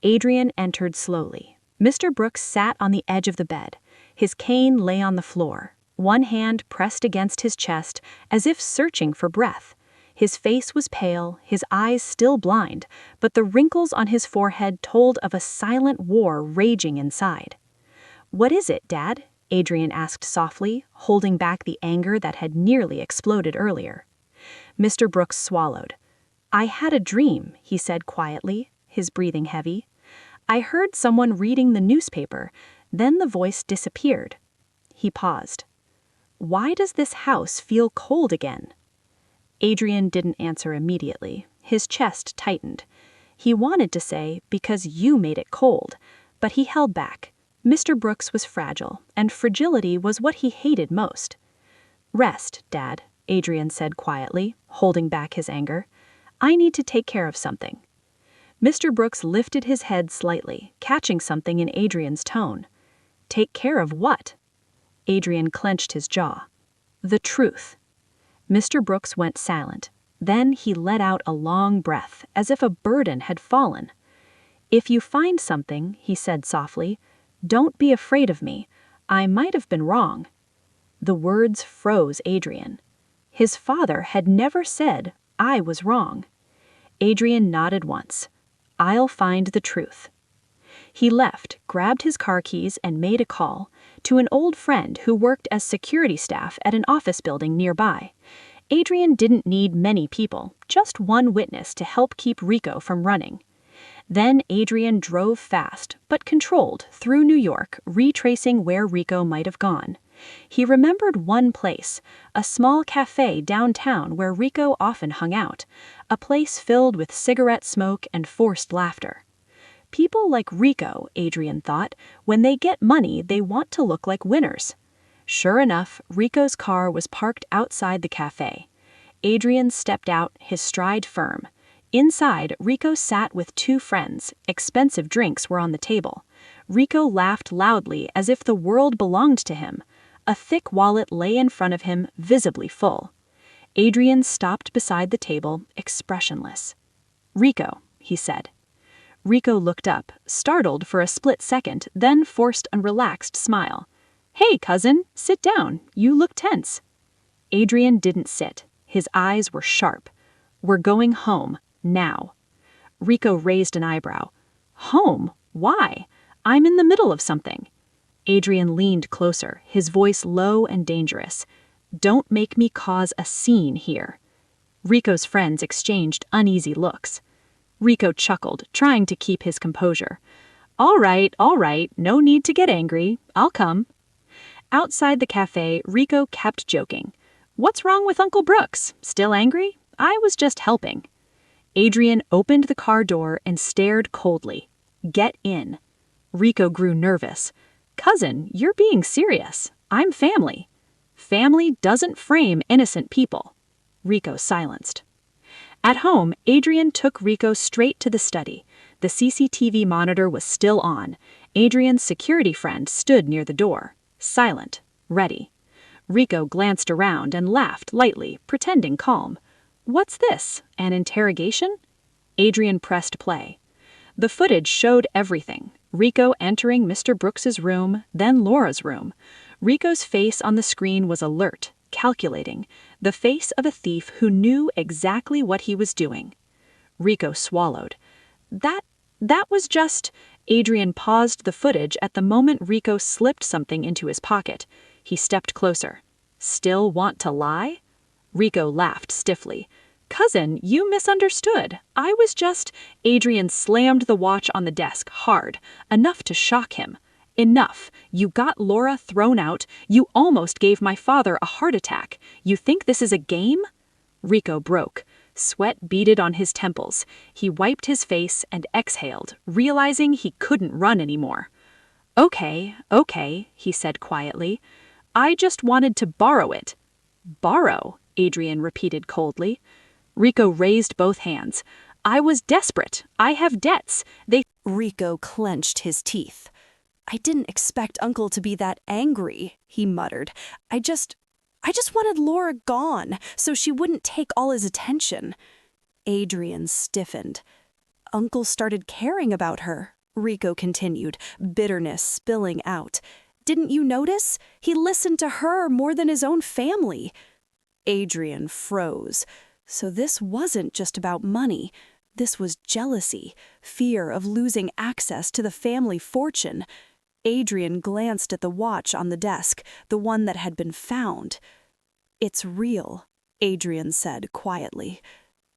Adrian entered slowly. Mr. Brooks sat on the edge of the bed. His cane lay on the floor, one hand pressed against his chest as if searching for breath. His face was pale, his eyes still blind, but the wrinkles on his forehead told of a silent war raging inside. "What is it, Dad?" Adrian asked softly, holding back the anger that had nearly exploded earlier. Mr. Brooks swallowed. "I had a dream," he said quietly, his breathing heavy. "I heard someone reading the newspaper, then the voice disappeared." He paused. "Why does this house feel cold again?" Adrian didn't answer immediately. His chest tightened. He wanted to say, "Because you made it cold," but he held back. Mr. Brooks was fragile, and fragility was what he hated most. "Rest, Dad," Adrian said quietly, holding back his anger. "I need to take care of something." Mr. Brooks lifted his head slightly, catching something in Adrian's tone. "Take care of what?" Adrian clenched his jaw. "The truth." Mr. Brooks went silent. Then he let out a long breath, as if a burden had fallen. "If you find something," he said softly, "don't be afraid of me. I might have been wrong." The words froze Adrian. His father had never said, "I was wrong." Adrian nodded once. "I'll find the truth." He left, grabbed his car keys, and made a call to an old friend who worked as security staff at an office building nearby. Adrian didn't need many people, just one witness to help keep Rico from running. Then Adrian drove fast, but controlled, through New York, retracing where Rico might have gone. He remembered one place, a small cafe downtown where Rico often hung out, a place filled with cigarette smoke and forced laughter. People like Rico, Adrian thought, when they get money, they want to look like winners. Sure enough, Rico's car was parked outside the cafe. Adrian stepped out, his stride firm. Inside, Rico sat with two friends. Expensive drinks were on the table. Rico laughed loudly as if the world belonged to him. A thick wallet lay in front of him, visibly full. Adrian stopped beside the table, expressionless. "Rico," he said. Rico looked up, startled for a split second, then forced a relaxed smile. "Hey, cousin, sit down. You look tense." Adrian didn't sit. His eyes were sharp. "We're going home, now." Rico raised an eyebrow. "Home? Why? I'm in the middle of something." Adrian leaned closer, his voice low and dangerous. "Don't make me cause a scene here." Rico's friends exchanged uneasy looks. Rico chuckled, trying to keep his composure. All right, no need to get angry. I'll come." Outside the cafe, Rico kept joking. "What's wrong with Uncle Brooks? Still angry? I was just helping." Adrian opened the car door and stared coldly. "Get in." Rico grew nervous. "Cousin, you're being serious. I'm family." "Family doesn't frame innocent people." Rico silenced. At home, Adrian took Rico straight to the study. The CCTV monitor was still on. Adrian's security friend stood near the door, silent, ready. Rico glanced around and laughed lightly, pretending calm. "What's this? An interrogation?" Adrian pressed play. The footage showed everything. Rico entering Mr. Brooks's room, then Laura's room. Rico's face on the screen was alert, calculating, the face of a thief who knew exactly what he was doing. Rico swallowed. That was just... Adrian paused the footage at the moment Rico slipped something into his pocket. He stepped closer. Still want to lie? Rico laughed stiffly. Cousin, you misunderstood. I was just... Adrian slammed the watch on the desk hard, enough to shock him. Enough. You got Laura thrown out. You almost gave my father a heart attack. You think this is a game? Rico broke. Sweat beaded on his temples. He wiped his face and exhaled, realizing he couldn't run anymore. Okay, he said quietly. I just wanted to borrow it. Borrow, Adrian repeated coldly. Rico raised both hands. I was desperate. I have debts. Rico clenched his teeth. I didn't expect Uncle to be that angry, he muttered. I just wanted Laura gone, so she wouldn't take all his attention. Adrian stiffened. Uncle started caring about her, Rico continued, bitterness spilling out. Didn't you notice? He listened to her more than his own family. Adrian froze. So this wasn't just about money. This was jealousy, fear of losing access to the family fortune. Adrian glanced at the watch on the desk, the one that had been found. It's real, Adrian said quietly.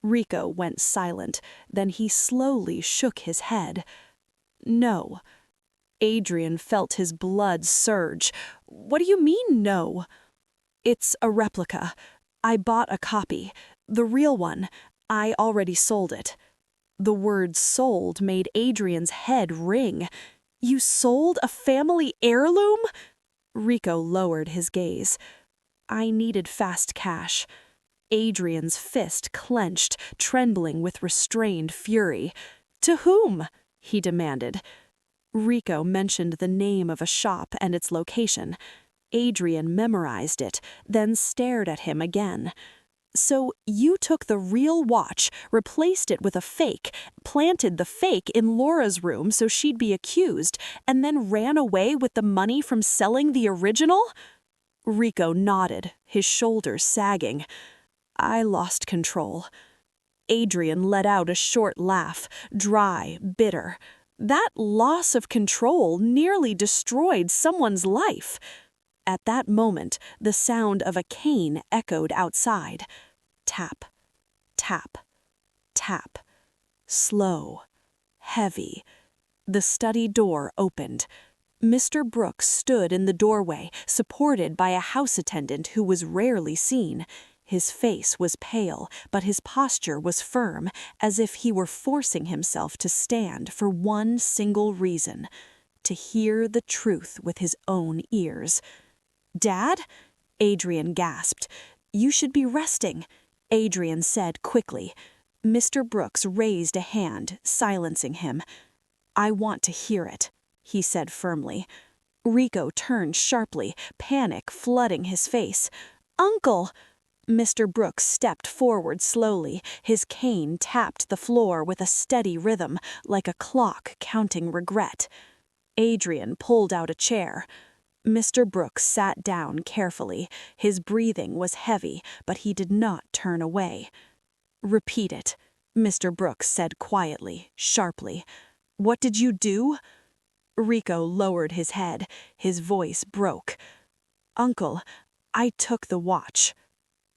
Rico went silent, then he slowly shook his head. No. Adrian felt his blood surge. What do you mean, no? It's a replica. I bought a copy. The real one. I already sold it. The word sold made Adrian's head ring. You sold a family heirloom? Rico lowered his gaze. I needed fast cash. Adrian's fist clenched, trembling with restrained fury. To whom? He demanded. Rico mentioned the name of a shop and its location. Adrian memorized it, then stared at him again. So you took the real watch, replaced it with a fake, planted the fake in Laura's room so she'd be accused, and then ran away with the money from selling the original? Rico nodded, his shoulders sagging. I lost control. Adrian let out a short laugh, dry, bitter. That loss of control nearly destroyed someone's life. At that moment, the sound of a cane echoed outside. Tap, tap, tap. Slow, heavy. The study door opened. Mr. Brooks stood in the doorway, supported by a house attendant who was rarely seen. His face was pale, but his posture was firm, as if he were forcing himself to stand for one single reason: to hear the truth with his own ears. Dad? Adrian gasped. You should be resting, Adrian said quickly. Mr. Brooks raised a hand, silencing him. I want to hear it, he said firmly. Rico turned sharply, panic flooding his face. Uncle! Mr. Brooks stepped forward slowly. His cane tapped the floor with a steady rhythm, like a clock counting regret. Adrian pulled out a chair. Mr. Brooks sat down carefully. His breathing was heavy, but he did not turn away. Repeat it, Mr. Brooks said quietly, sharply. What did you do? Rico lowered his head. His voice broke. Uncle, I took the watch.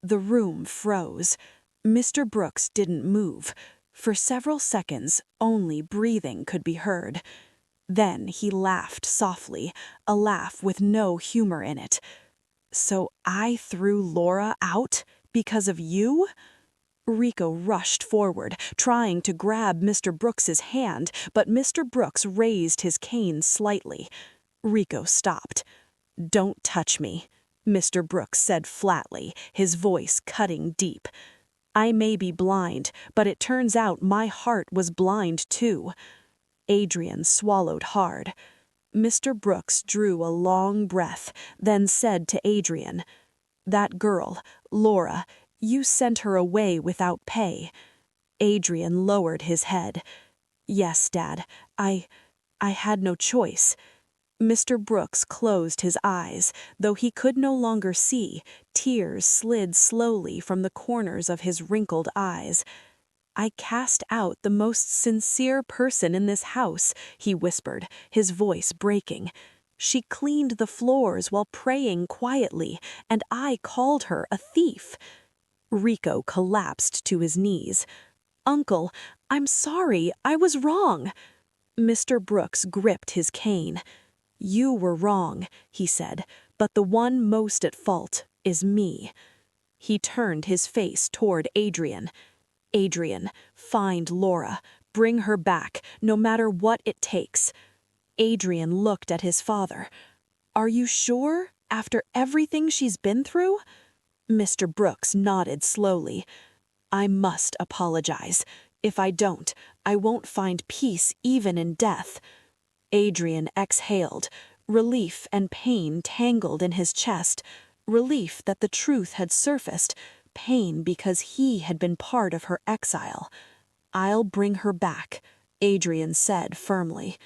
The room froze. Mr. Brooks didn't move. For several seconds, only breathing could be heard. Then he laughed softly, a laugh with no humor in it. So I threw Laura out because of you? Rico rushed forward, trying to grab Mr. Brooks's hand, but Mr. Brooks raised his cane slightly. Rico stopped. Don't touch me, Mr. Brooks said flatly, his voice cutting deep. I may be blind, but it turns out my heart was blind too. Adrian swallowed hard. Mr. Brooks drew a long breath, then said to Adrian, That girl, Laura, you sent her away without pay. Adrian lowered his head. Yes, Dad, I I had no choice. Mr. Brooks closed his eyes. Though he could no longer see, tears slid slowly from the corners of his wrinkled eyes. I cast out the most sincere person in this house, he whispered, his voice breaking. She cleaned the floors while praying quietly, and I called her a thief. Rico collapsed to his knees. Uncle, I'm sorry, I was wrong. Mr. Brooks gripped his cane. You were wrong, he said, but the one most at fault is me. He turned his face toward Adrian. Adrian, find Laura. Bring her back, no matter what it takes. Adrian looked at his father. Are you sure, after everything she's been through? Mr. Brooks nodded slowly. I must apologize. If I don't, I won't find peace even in death. Adrian exhaled. Relief and pain tangled in his chest. Relief that the truth had surfaced. Pain because he had been part of her exile. I'll bring her back, Adrian said firmly.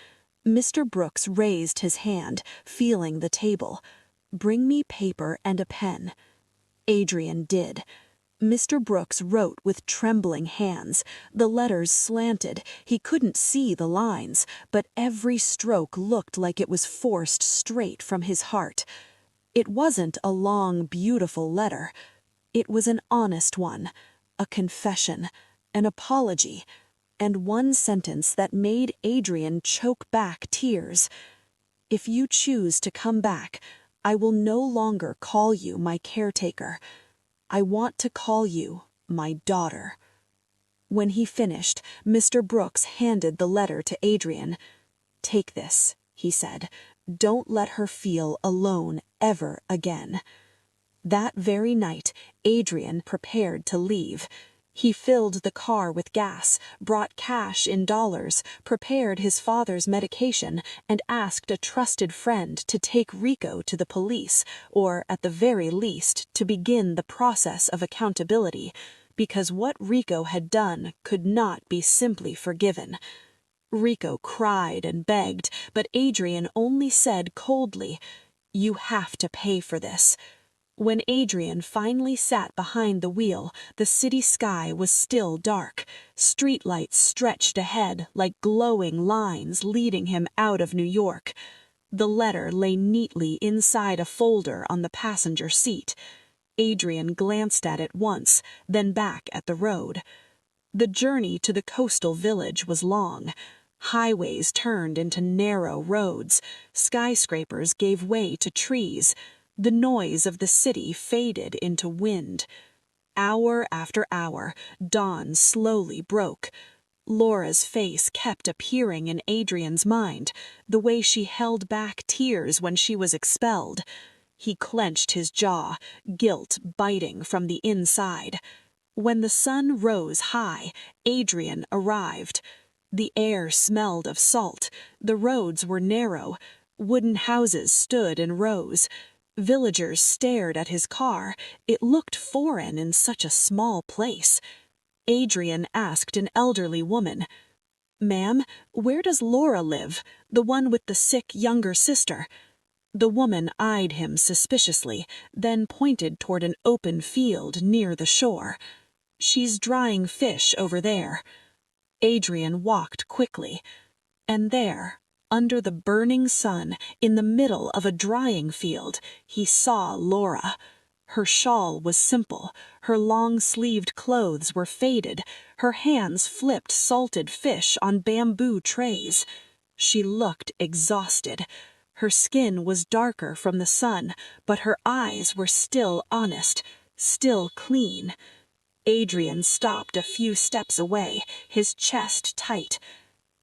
Mr. Brooks raised his hand, feeling the table. Bring me paper and a pen. Adrian did. Mr. Brooks wrote with trembling hands. The letters slanted. He couldn't see the lines, but every stroke looked like it was forced straight from his heart. It wasn't a long, beautiful letter. It was an honest one, a confession, an apology, and one sentence that made Adrian choke back tears. If you choose to come back, I will no longer call you my caretaker. I want to call you my daughter. When he finished, Mr. Brooks handed the letter to Adrian. Take this, he said. Don't let her feel alone ever again. That very night, Adrian prepared to leave. He filled the car with gas, brought cash in dollars, prepared his father's medication, and asked a trusted friend to take Rico to the police, or at the very least to begin the process of accountability, because what Rico had done could not be simply forgiven. Rico cried and begged, but Adrian only said coldly, "You have to pay for this." When Adrian finally sat behind the wheel, the city sky was still dark. Streetlights stretched ahead like glowing lines leading him out of New York. The letter lay neatly inside a folder on the passenger seat. Adrian glanced at it once, then back at the road. The journey to the coastal village was long. Highways turned into narrow roads. Skyscrapers gave way to trees. The noise of the city faded into wind. Hour after hour, dawn slowly broke. Laura's face kept appearing in Adrian's mind, the way she held back tears when she was expelled. He clenched his jaw, guilt biting from the inside. When the sun rose high, Adrian arrived. The air smelled of salt. The roads were narrow. Wooden houses stood in rows. Villagers stared at his car. It looked foreign in such a small place. Adrian asked an elderly woman, "Ma'am, where does Laura live, the one with the sick younger sister?" The woman eyed him suspiciously, then pointed toward an open field near the shore. "She's drying fish over there." Adrian walked quickly, and there, under the burning sun, in the middle of a drying field, he saw Laura. Her shawl was simple, her long-sleeved clothes were faded, her hands flipped salted fish on bamboo trays. She looked exhausted. Her skin was darker from the sun, but her eyes were still honest, still clean. Adrian stopped a few steps away, his chest tight.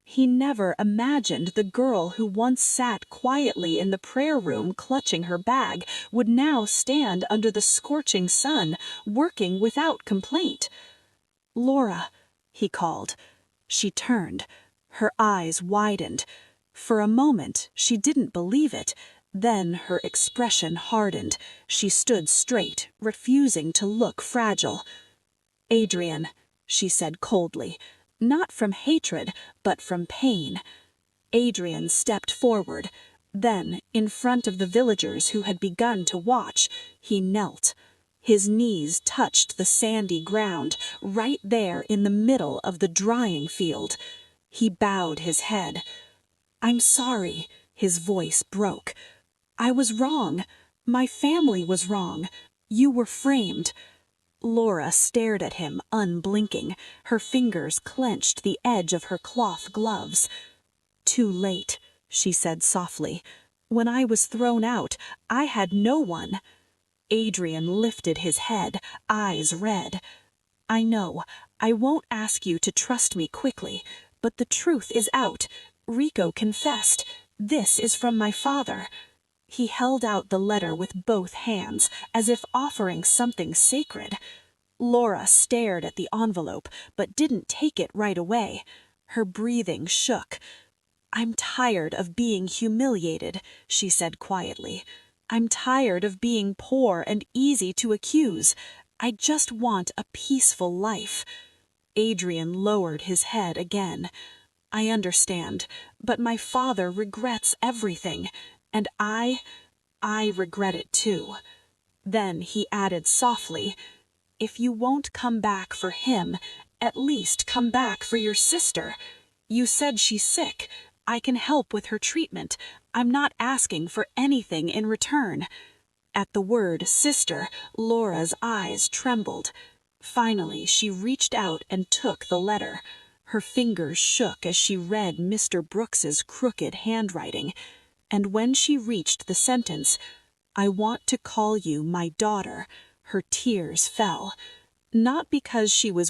He never imagined the girl who once sat quietly in the prayer room clutching her bag would now stand under the scorching sun, working without complaint. "Laura," he called. She turned. Her eyes widened. For a moment, she didn't believe it. Then her expression hardened. She stood straight, refusing to look fragile. "Adrian," she said coldly, not from hatred, but from pain. Adrian stepped forward. Then, in front of the villagers who had begun to watch, he knelt. His knees touched the sandy ground, right there in the middle of the drying field. He bowed his head. "I'm sorry," his voice broke. "I was wrong. My family was wrong. You were framed." Laura stared at him, unblinking. Her fingers clenched the edge of her cloth gloves. "Too late," she said softly. "When I was thrown out, I had no one." Adrian lifted his head, eyes red. "I know. I won't ask you to trust me quickly, but the truth is out. Rico confessed. This is from my father." He held out the letter with both hands, as if offering something sacred. Laura stared at the envelope, but didn't take it right away. Her breathing shook. "I'm tired of being humiliated," she said quietly. "I'm tired of being poor and easy to accuse. I just want a peaceful life." Adrian lowered his head again. "I understand, but my father regrets everything, and I regret it too." Then he added softly, "If you won't come back for him, at least come back for your sister. You said she's sick. I can help with her treatment. I'm not asking for anything in return." At the word sister, Laura's eyes trembled. Finally, she reached out and took the letter. Her fingers shook as she read Mr. Brooks's crooked handwriting. And when she reached the sentence, "I want to call you my daughter," her tears fell. Not because she was